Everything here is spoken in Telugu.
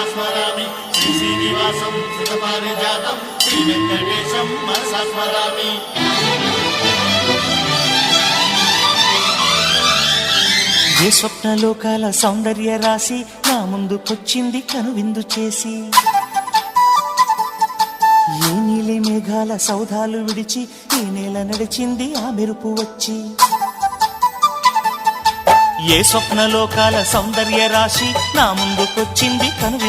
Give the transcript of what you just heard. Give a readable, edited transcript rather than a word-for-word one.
మనసా స్మరామి శ్రీ శ్రీనివాసం సుఖపారిజాతం శ్రీ వెంకటేశం మనసా స్మరామి. ఏ స్వప్నలోకాల సౌందర్య రాశి నా ముందుకొచ్చింది కనువిందు చేసి, ఏ నీలి మేఘాల సౌధాలు విడిచి ఈ నేల నడిచింది ఆ మెరుపు వచ్చి. ఏ స్వప్నలోకాల సౌందర్య రాశి నా ముందుకొచ్చింది కనువిందు